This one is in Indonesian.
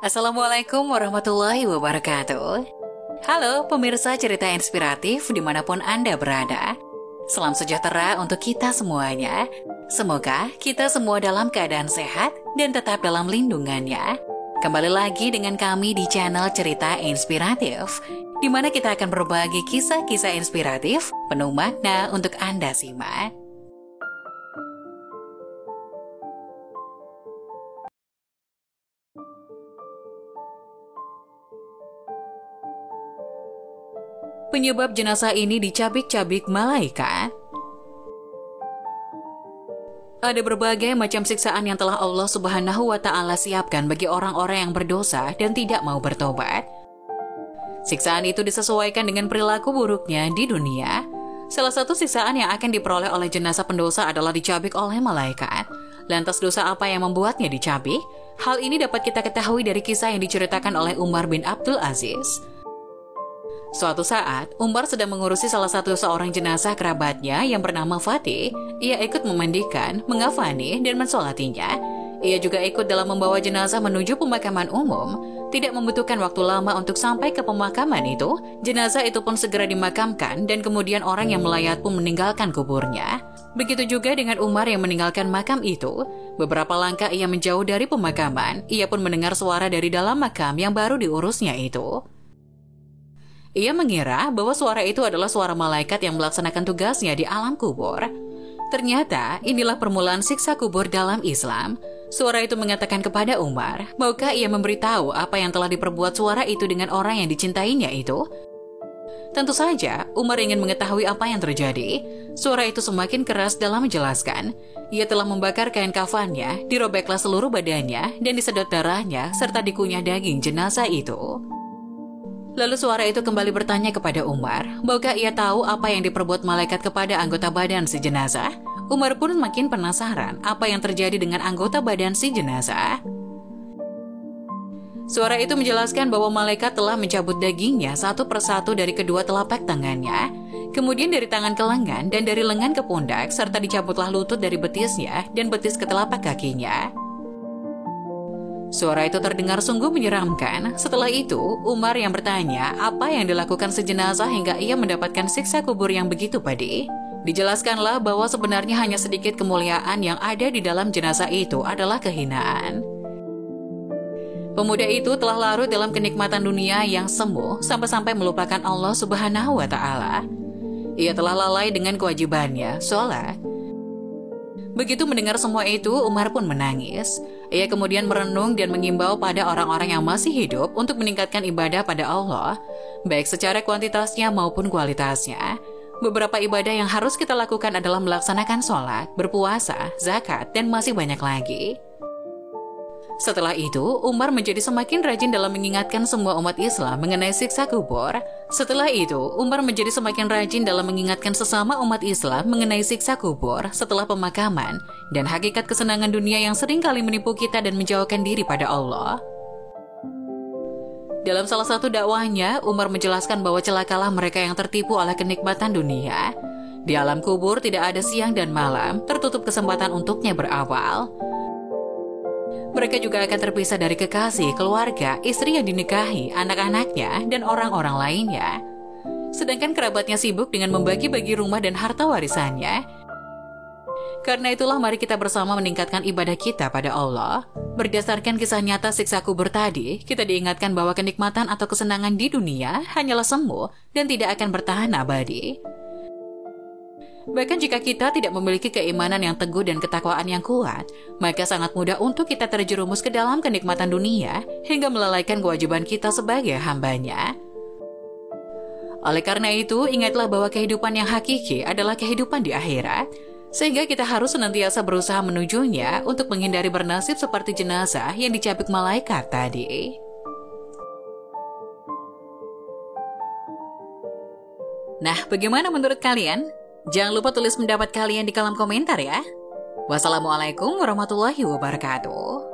Assalamualaikum warahmatullahi wabarakatuh. Halo pemirsa cerita inspiratif dimanapun Anda berada. Salam sejahtera untuk kita semuanya. Semoga kita semua dalam keadaan sehat dan tetap dalam lindungannya. Kembali lagi dengan kami di channel Cerita Inspiratif, di mana kita akan berbagi kisah-kisah inspiratif penuh makna untuk Anda simak. Penyebab jenazah ini dicabik-cabik malaikat. Ada berbagai macam siksaan yang telah Allah Subhanahu wa Ta'ala siapkan bagi orang-orang yang berdosa dan tidak mau bertobat. Siksaan itu disesuaikan dengan perilaku buruknya di dunia. Salah satu siksaan yang akan diperoleh oleh jenazah pendosa adalah dicabik oleh malaikat. Lantas dosa apa yang membuatnya dicabik? Hal ini dapat kita ketahui dari kisah yang diceritakan oleh Umar bin Abdul Aziz. Suatu saat, Umar sedang mengurusi salah satu seorang jenazah kerabatnya yang bernama Fatih. Ia ikut memandikan, mengafani, dan mensolatinya. Ia juga ikut dalam membawa jenazah menuju pemakaman umum. Tidak membutuhkan waktu lama untuk sampai ke pemakaman itu, jenazah itu pun segera dimakamkan dan kemudian orang yang melayat pun meninggalkan kuburnya. Begitu juga dengan Umar yang meninggalkan makam itu. Beberapa langkah ia menjauh dari pemakaman, ia pun mendengar suara dari dalam makam yang baru diurusnya itu. Ia mengira bahwa suara itu adalah suara malaikat yang melaksanakan tugasnya di alam kubur. Ternyata inilah permulaan siksa kubur dalam Islam. Suara itu mengatakan kepada Umar, maukah ia memberitahu apa yang telah diperbuat suara itu dengan orang yang dicintainya itu? Tentu saja, Umar ingin mengetahui apa yang terjadi. Suara itu semakin keras dalam menjelaskan. Ia telah membakar kain kafannya, dirobeklah seluruh badannya, dan disedot darahnya, serta dikunyah daging jenazah itu. Lalu suara itu kembali bertanya kepada Umar, maukah ia tahu apa yang diperbuat malaikat kepada anggota badan si jenazah? Umar pun makin penasaran apa yang terjadi dengan anggota badan si jenazah. Suara itu menjelaskan bahwa malaikat telah mencabut dagingnya satu persatu dari kedua telapak tangannya, kemudian dari tangan ke lengan dan dari lengan ke pundak, serta dicabutlah lutut dari betisnya dan betis ke telapak kakinya. Suara itu terdengar sungguh menyeramkan. Setelah itu, Umar yang bertanya apa yang dilakukan sejenazah hingga ia mendapatkan siksa kubur yang begitu pedih. Dijelaskanlah bahwa sebenarnya hanya sedikit kemuliaan yang ada di dalam jenazah itu adalah kehinaan. Pemuda itu telah larut dalam kenikmatan dunia yang semu sampai-sampai melupakan Allah Subhanahu wa Ta'ala. Ia telah lalai dengan kewajibannya, sholat. Begitu mendengar semua itu, Umar pun menangis. Ia kemudian merenung dan mengimbau pada orang-orang yang masih hidup untuk meningkatkan ibadah pada Allah, baik secara kuantitasnya maupun kualitasnya. Beberapa ibadah yang harus kita lakukan adalah melaksanakan sholat, berpuasa, zakat, dan masih banyak lagi. Setelah itu, Umar menjadi semakin rajin dalam mengingatkan semua umat Islam mengenai siksa kubur. Setelah itu, Umar menjadi semakin rajin dalam mengingatkan sesama umat Islam mengenai siksa kubur setelah pemakaman dan hakikat kesenangan dunia yang sering kali menipu kita dan menjauhkan diri pada Allah. Dalam salah satu dakwahnya, Umar menjelaskan bahwa celakalah mereka yang tertipu oleh kenikmatan dunia. Di alam kubur tidak ada siang dan malam, tertutup kesempatan untuknya berawal. Mereka juga akan terpisah dari kekasih, keluarga, istri yang dinikahi, anak-anaknya, dan orang-orang lainnya. Sedangkan kerabatnya sibuk dengan membagi-bagi rumah dan harta warisannya. Karena itulah mari kita bersama meningkatkan ibadah kita pada Allah. Berdasarkan kisah nyata siksa kubur tadi, kita diingatkan bahwa kenikmatan atau kesenangan di dunia hanyalah semu dan tidak akan bertahan abadi. Bahkan jika kita tidak memiliki keimanan yang teguh dan ketakwaan yang kuat, maka sangat mudah untuk kita terjerumus ke dalam kenikmatan dunia hingga melalaikan kewajiban kita sebagai hambanya. Oleh karena itu, ingatlah bahwa kehidupan yang hakiki adalah kehidupan di akhirat, sehingga kita harus senantiasa berusaha menujunya untuk menghindari bernasib seperti jenazah yang dicabik malaikat tadi. Nah, bagaimana menurut kalian? Jangan lupa tulis pendapat kalian di kolom komentar ya. Wassalamualaikum warahmatullahi wabarakatuh.